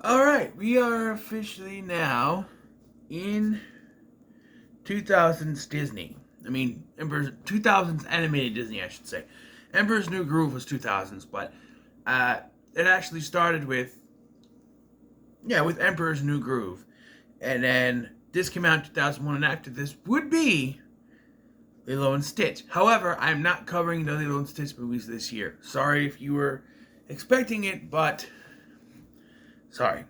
Alright, we are officially now in 2000s Disney. Emperor's 2000s animated Disney, I should say. Emperor's New Groove was 2000s, but it actually started with Emperor's New Groove. And then this came out in 2001, and after this would be Lilo and Stitch. However, I'm not covering the Lilo and Stitch movies this year. Sorry if you were expecting it, but sorry.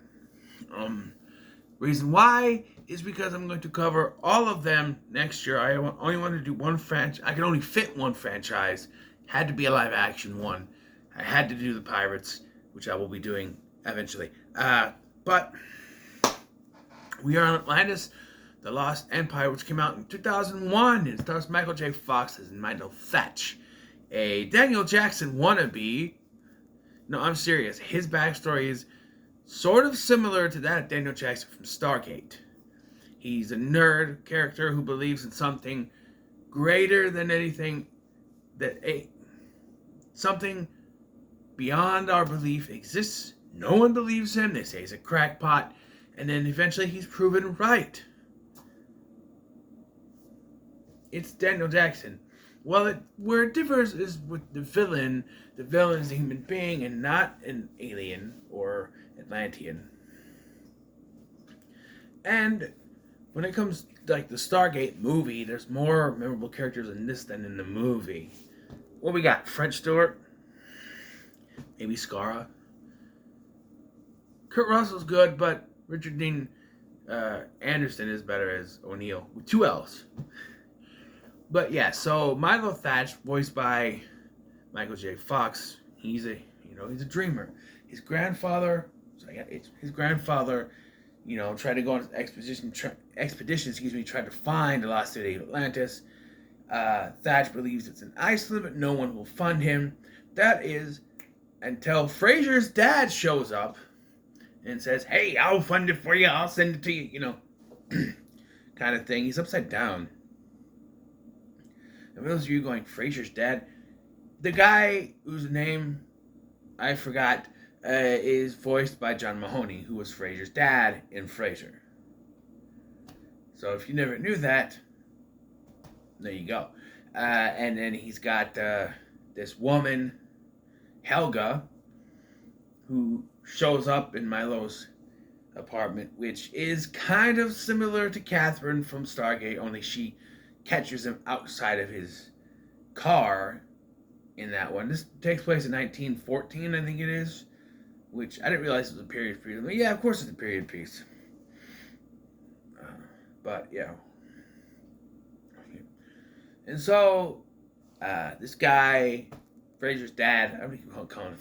Reason why is because I'm going to cover all of them next year. I only want to do one franchise. I can only fit one franchise. Had to be a live action one. I had to do the Pirates, which I will be doing eventually. But we are on Atlantis, The Lost Empire, which came out in 2001. It stars Michael J. Fox as Milo Thatch, a Daniel Jackson wannabe. No, I'm serious. His backstory is sort of similar to that of Daniel Jackson from Stargate. He's a nerd character who believes in something greater than anything, something beyond our belief exists. No one believes him. They say he's a crackpot, and then eventually he's proven right. It's Daniel Jackson. Well, where it differs is with the villain. The villain is a human being and not an alien or Atlantean. And when it comes to like the Stargate movie, there's more memorable characters in this than in the movie. What we got? French Stewart, maybe Scara. Kurt Russell's good, but Richard Dean Anderson is better as O'Neill with two L's. But yeah, so Milo Thatch, voiced by Michael J. Fox, he's a dreamer. His grandfather, tried to go on an expedition, tried to find the lost city of Atlantis. Thatch believes it's in Iceland, but no one will fund him. That is until Frasier's dad shows up and says, "Hey, I'll fund it for you. I'll send it to you," kind of thing. He's upside down. And for those of you going, Frasier's dad, the guy whose name I forgot is voiced by John Mahoney, who was Frasier's dad in Frasier. So if you never knew that, there you go. And then he's got this woman, Helga, who shows up in Milo's apartment, which is kind of similar to Catherine from Stargate, only she catches him outside of his car in that one. This takes place in 1914, I think it is, which I didn't realize it was a period piece. But yeah, of course it's a period piece. But yeah. And so, this guy, Frasier's dad, I don't keep calling him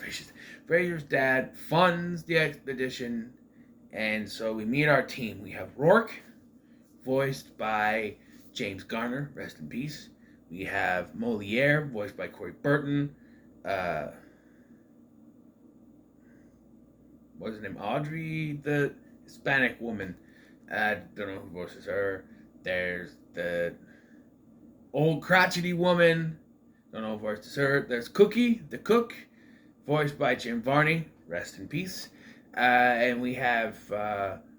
Frasier's dad funds the expedition, and so we meet our team. We have Rourke, voiced by James Garner, rest in peace. We have Moliere, voiced by Corey Burton. What's her name? Audrey, the Hispanic woman. I don't know who voices her. There's the old crotchety woman. Don't know who voices her. There's Cookie, the cook, voiced by Jim Varney, rest in peace. And we have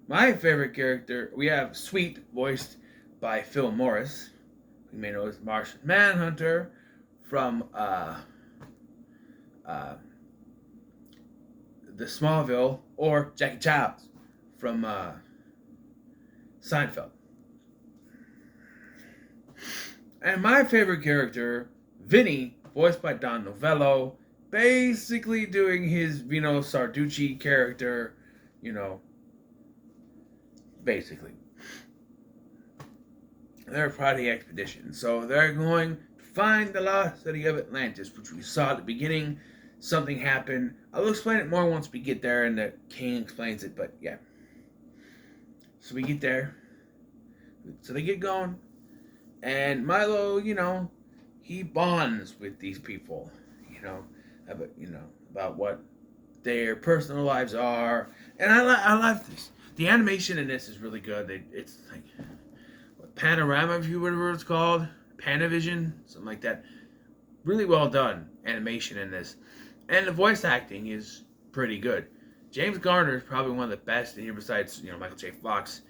my favorite character. We have Sweet, voiced by Phil Morris. We may know as Martian Manhunter from the Smallville, or Jackie Childs from Seinfeld. And my favorite character, Vinny, voiced by Don Novello, basically doing his Vino Sarducci character, basically. They're part of the expedition, so they're going to find the lost city of Atlantis, which we saw at the beginning. Something happened. I'll explain it more once we get there and the king explains it, but yeah. So we get there. So they get going. And Milo, he bonds with these people, about what their personal lives are. And I love this. The animation in this is really good. It's like Panorama View, whatever it's called. Panavision, something like that. Really well done animation in this. And the voice acting is pretty good. James Garner is probably one of the best in here besides, Michael J. Fox.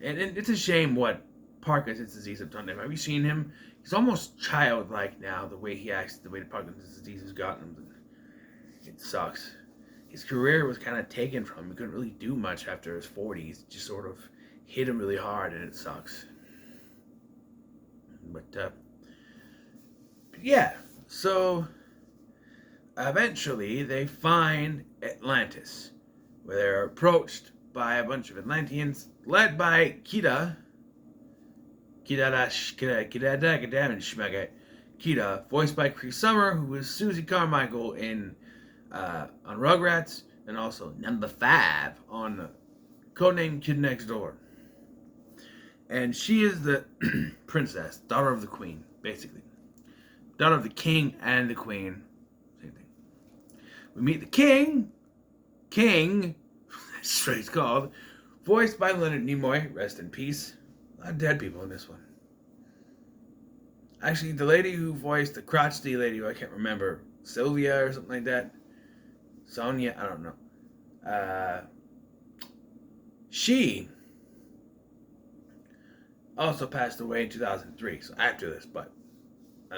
And it's a shame what Parkinson's disease have done to him. Have you seen him? He's almost childlike now, the way he acts, the way the Parkinson's disease has gotten him. It sucks. His career was kind of taken from him. He couldn't really do much after his 40s. It just sort of hit him really hard, and it sucks. But yeah, so eventually they find Atlantis, where they're approached by a bunch of Atlanteans led by Kida, voiced by Cree Summer, who was Susie Carmichael on Rugrats, and also number 5 on Codename Kid Next Door. And she is the princess, daughter of the queen, basically. Daughter of the king and the queen. Same thing. We meet the king, that's what he's called, voiced by Leonard Nimoy, rest in peace. A lot of dead people in this one. Actually, the lady who voiced the crotchety lady, who I can't remember, Sylvia or something like that, Sonia, I don't know. She also passed away in 2003, so after this, but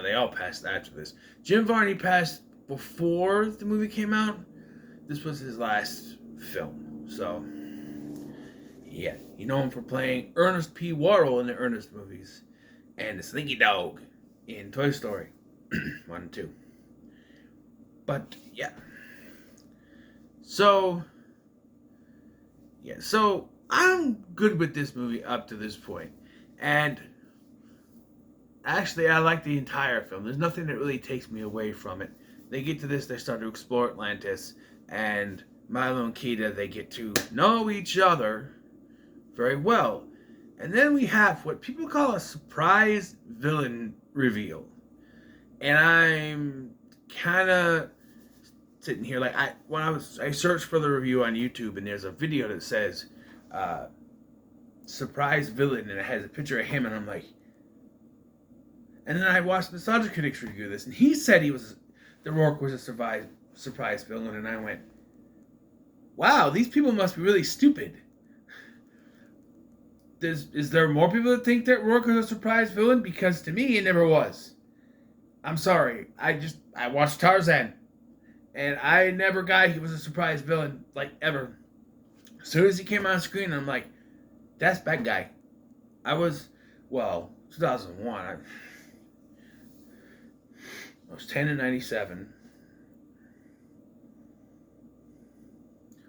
they all passed after this. Jim Varney passed before the movie came out. This was his last film, so yeah, you know him for playing Ernest P. Worrell in the Ernest movies, and the Slinky Dog in Toy Story 1 and 2. But yeah. So I'm good with this movie up to this point. And actually, I like the entire film. There's nothing that really takes me away from it. They get to this, they start to explore Atlantis, and Milo and Kida, they get to know each other very well. And then we have what people call a surprise villain reveal. And I'm kind of sitting here like I searched for the review on YouTube, and there's a video that says surprise villain, and it has a picture of him, and I'm like, and then I watched Nostalgia Critic's review of this, and he said the Rourke was a surprise villain, and I went, wow, these people must be really stupid. Is there more people that think that Rourke was a surprise villain? Because to me, it never was. I'm sorry. I watched Tarzan, and I never got he was a surprise villain, like, ever. As soon as he came on screen, I'm like, that's bad guy. 2001. I was 10 in 97.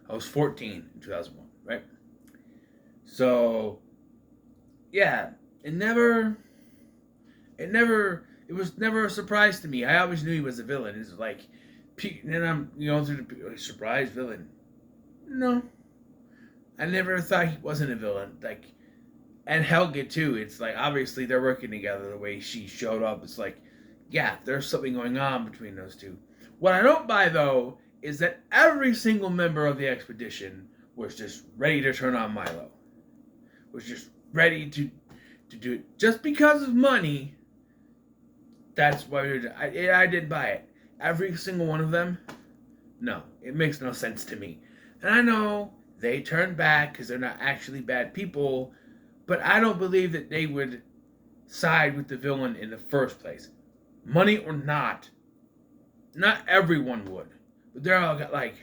I was 14 in 2001, right? So, yeah, it was never a surprise to me. I always knew he was a villain. It's like, and then I'm going through the surprise villain. No, I never thought he wasn't a villain. Like, and Helga too. It's like, obviously they're working together. The way she showed up, it's like, yeah, there's something going on between those two. What I don't buy though is that every single member of the expedition was just ready to turn on Milo. Was just ready to do it just because of money. That's why I didn't buy it. Every single one of them, no, it makes no sense to me. And I know they turn back because they're not actually bad people, but I don't believe that they would side with the villain in the first place. Money or not everyone would. But they're all got like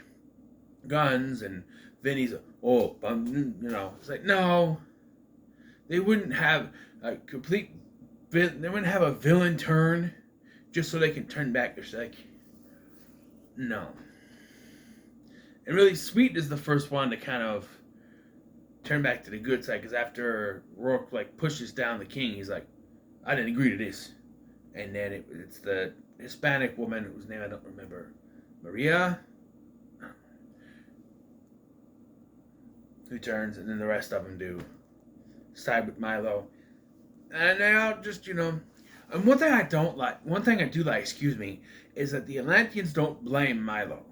guns, and Vinny's it's like, no, they wouldn't have a they wouldn't have a villain turn just so they can turn back. It's like, no. And really, Sweet is the first one to kind of turn back to the good side, because after Rourke like pushes down the king, he's like, I didn't agree to this. And then it's the Hispanic woman whose name I don't remember, Maria, who turns, and then the rest of them do side with Milo. And they all just, and one thing I do like, is that the Atlanteans don't blame Milo.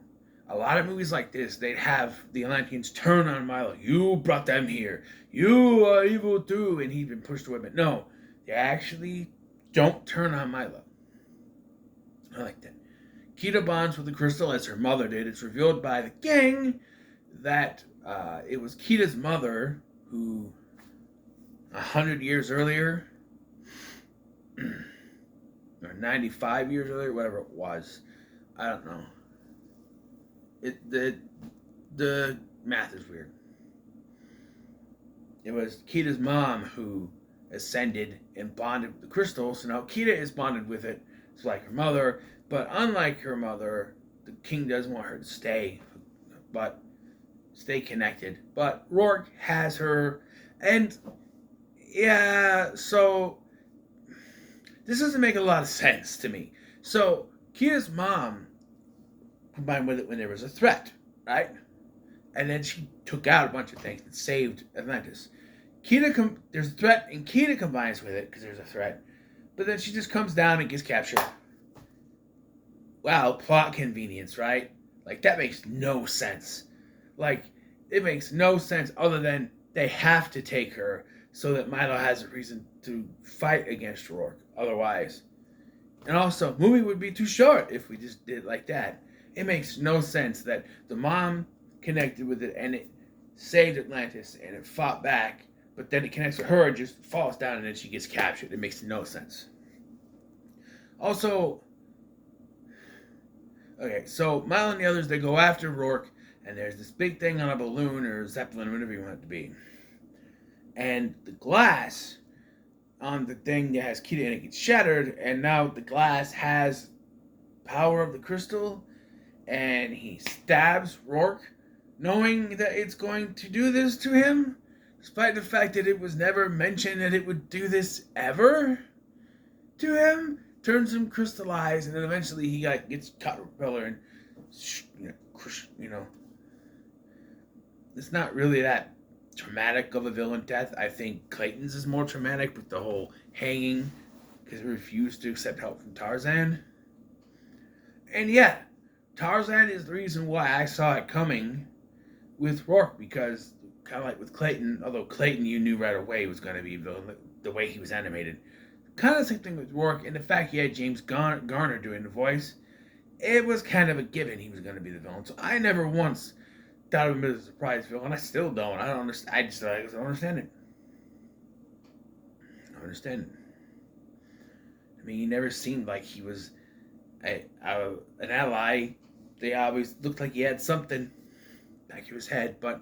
A lot of movies like this, they'd have the Atlanteans turn on Milo. You brought them here. You are evil too. And he'd been pushed away. But no, they actually don't turn on Milo. I like that. Kita bonds with the crystal as her mother did. It's revealed by the gang that it was Kita's mother who, 100 years earlier, or 95 years earlier, whatever it was, I don't know. The math is weird. It was Kita's mom who ascended and bonded with the crystal, so now Kita is bonded with it. It's like her mother, but unlike her mother, the king doesn't want her to stay connected. But Rourke has her, and yeah, so this doesn't make a lot of sense to me. So Kita's mom combined with it when there was a threat, right? And then she took out a bunch of things and saved Atlantis. There's a threat, and Kita combines with it because there's a threat. But then she just comes down and gets captured. Wow, plot convenience, right? Like, that makes no sense. Like, it makes no sense other than they have to take her so that Milo has a reason to fight against Rourke. Otherwise. And also, movie would be too short if we just did it like that. It makes no sense that the mom connected with it and it saved Atlantis and it fought back, but then it connects with her and just falls down and then she gets captured. It makes no sense. Also, okay, so Milo and the others, they go after Rourke, and there's this big thing on a balloon or zeppelin, whatever you want it to be. And the glass on the thing that has Kita in it gets shattered, and now the glass has power of the crystal, and he stabs Rourke, knowing that it's going to do this to him, despite the fact that it was never mentioned that it would do this ever to him. Turns him crystallized, and then eventually he gets caught with a propeller, and it's not really that traumatic of a villain death. I think Clayton's is more traumatic with the whole hanging because he refused to accept help from Tarzan. And yeah, Tarzan is the reason why I saw it coming with Rourke, because kind of like with Clayton, although Clayton you knew right away was going to be the way he was animated. Kind of the same thing with Rourke, and the fact he had James Garner doing the voice, it was kind of a given he was going to be the villain. So I never once thought of him as a surprise villain. I still don't. I don't understand. I don't understand it. I don't understand it. I mean, he never seemed like he was an ally. They always looked like he had something back of his head. But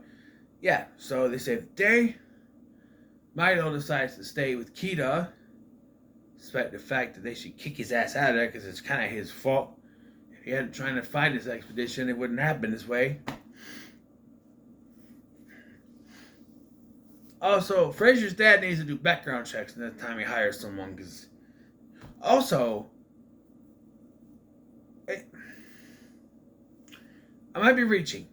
yeah, so they save the day. Milo decides to stay with Kita, despite the fact that they should kick his ass out of there because it's kind of his fault. If he hadn't tried to find this expedition, it wouldn't happen this way. Also, Fraser's dad needs to do background checks next time he hires someone, because also, I might be reaching,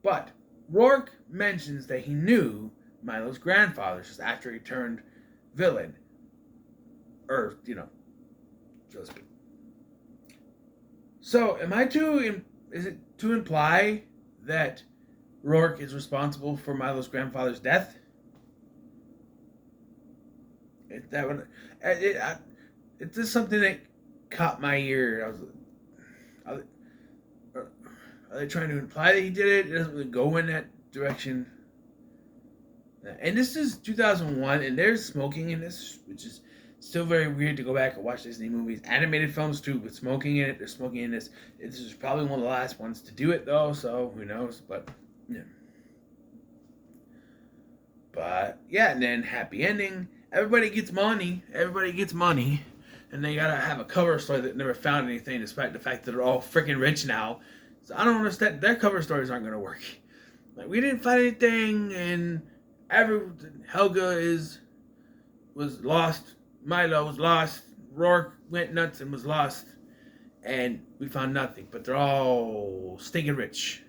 but Rourke mentions that he knew Milo's grandfather just after he turned villain. Or, so to speak. So, is it to imply that Rourke is responsible for Milo's grandfather's death? It's just something that caught my ear. Are they trying to imply that he did it? It doesn't really go in that direction. And this is 2001, and there's smoking in this, which is still very weird to go back and watch Disney movies. Animated films, too, with smoking in it. There's smoking in this. This is probably one of the last ones to do it, though, so who knows. But, yeah. But, yeah, and then happy ending. Everybody gets money. And they gotta have a cover story that never found anything, despite the fact that they're all freaking rich now. So I don't understand. Their cover stories aren't gonna work. Like, we didn't find anything, and Helga was lost. Milo was lost. Rourke went nuts and was lost. And we found nothing. But they're all stinking rich.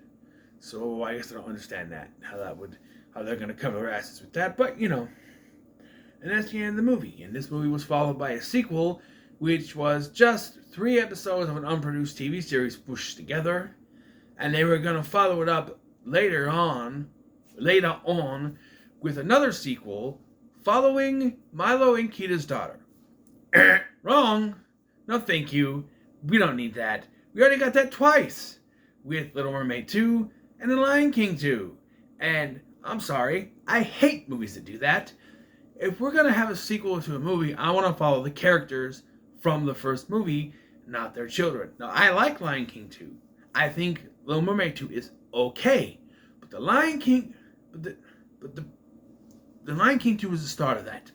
So I guess I don't understand that. How they're going to cover their asses with that. But, And that's the end of the movie. And this movie was followed by a sequel, which was just 3 episodes of an unproduced TV series pushed together. And they were going to follow it up later on with another sequel following Milo and Kita's daughter. Wrong. No, thank you. We don't need that. We already got that twice with Little Mermaid 2 and The Lion King 2. And I'm sorry, I hate movies that do that. If we're going to have a sequel to a movie, I want to follow the characters from the first movie, not their children. Now, I like Lion King 2. I think Little Mermaid 2 is okay. But The Lion King... The Lion King 2 was the start of that.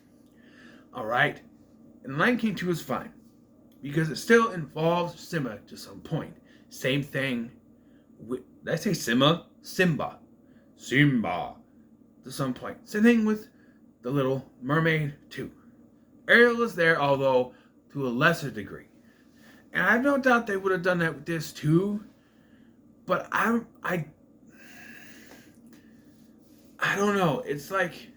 Alright? And Lion King 2 is fine. Because it still involves Simba to some point. Same thing with... Did I say Simba? Simba. Simba. To some point. Same thing with The Little Mermaid 2. Ariel is there, although to a lesser degree. And I have no doubt they would have done that with this too. But I don't know. It's like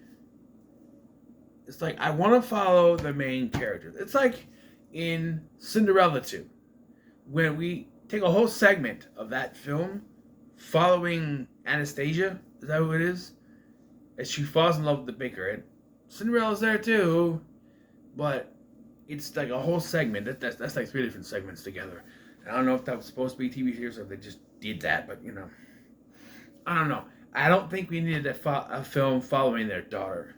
I want to follow the main characters. It's like in Cinderella 2, when we take a whole segment of that film following Anastasia. Is that who it is? As she falls in love with the baker. And Cinderella's there too, but it's like a whole segment. That's like 3 different segments together. And I don't know if that was supposed to be TV series or if they just did that, but you know, I don't know. I don't think we needed a film following their daughter.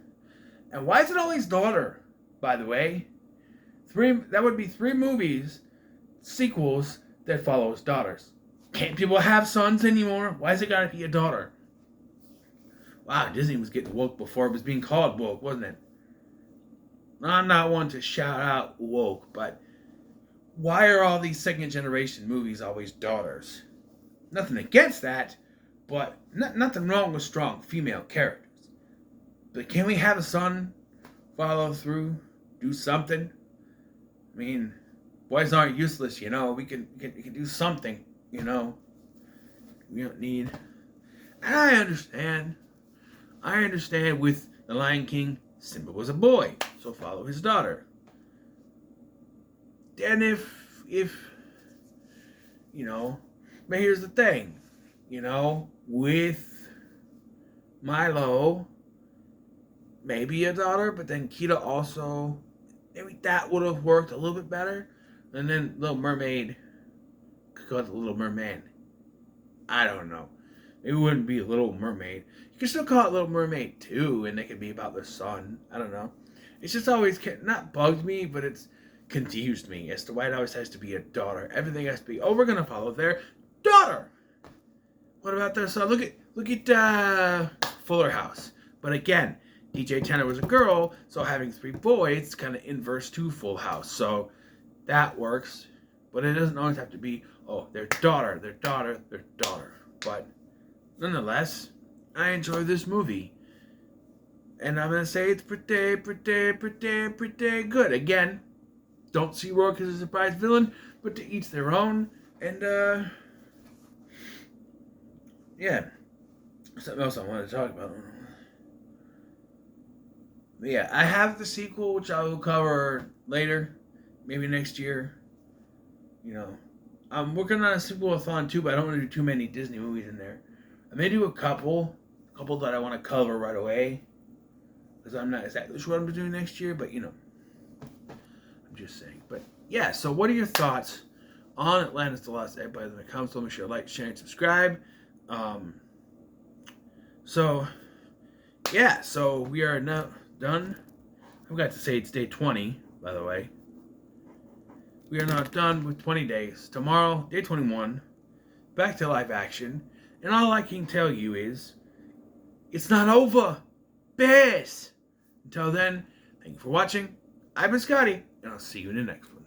And why is it always daughter, by the way? That would be 3 movies, sequels, that follows daughters. Can't people have sons anymore? Why is it gotta be a daughter? Wow, Disney was getting woke before it was being called woke, wasn't it? I'm not one to shout out woke, but why are all these second generation movies always daughters? Nothing against that, but nothing wrong with strong female characters. But can we have a son follow through, do something? I mean, boys aren't useless, you know. We can do something, you know. We don't need. And I understand with The Lion King, Simba was a boy, so follow his daughter. Then if you know, but here's the thing, you know, with Milo, maybe a daughter, but then Kita also, maybe that would have worked a little bit better. And then Little Mermaid could call it the Little Merman. I don't know. Maybe it wouldn't be a Little Mermaid. You can still call it Little Mermaid 2, and it could be about their son. I don't know. It's just always not bugged me, but it's confused me as to why it always has to be a daughter. Everything has to be, oh, we're gonna follow their daughter. What about their son? Look at Fuller House. But again, DJ Tanner was a girl, so having 3 boys kind of inverse to Full House. So that works, but it doesn't always have to be, oh, their daughter. But nonetheless, I enjoy this movie. And I'm going to say it's pretty good. Again, don't see Rourke as a surprise villain, but to each their own. And, yeah. Something else I wanted to talk about. But yeah, I have the sequel, which I will cover later. Maybe next year. You know. I'm working on a sequel-a-thon too, but I don't want to do too many Disney movies in there. I may do a couple that I want to cover right away. Because I'm not exactly sure what I'm doing next year, but you know. I'm just saying. But yeah, so what are your thoughts on Atlantis: The Lost Empire? In the comments, let me share, like, share, and subscribe. So yeah, so we are now done. I forgot to say it's day 20, by the way. We are now done with 20 days. Tomorrow, day 21, back to live action. And all I can tell you is, it's not over. Bears! Until then, thank you for watching. I've been Scotty, and I'll see you in the next one.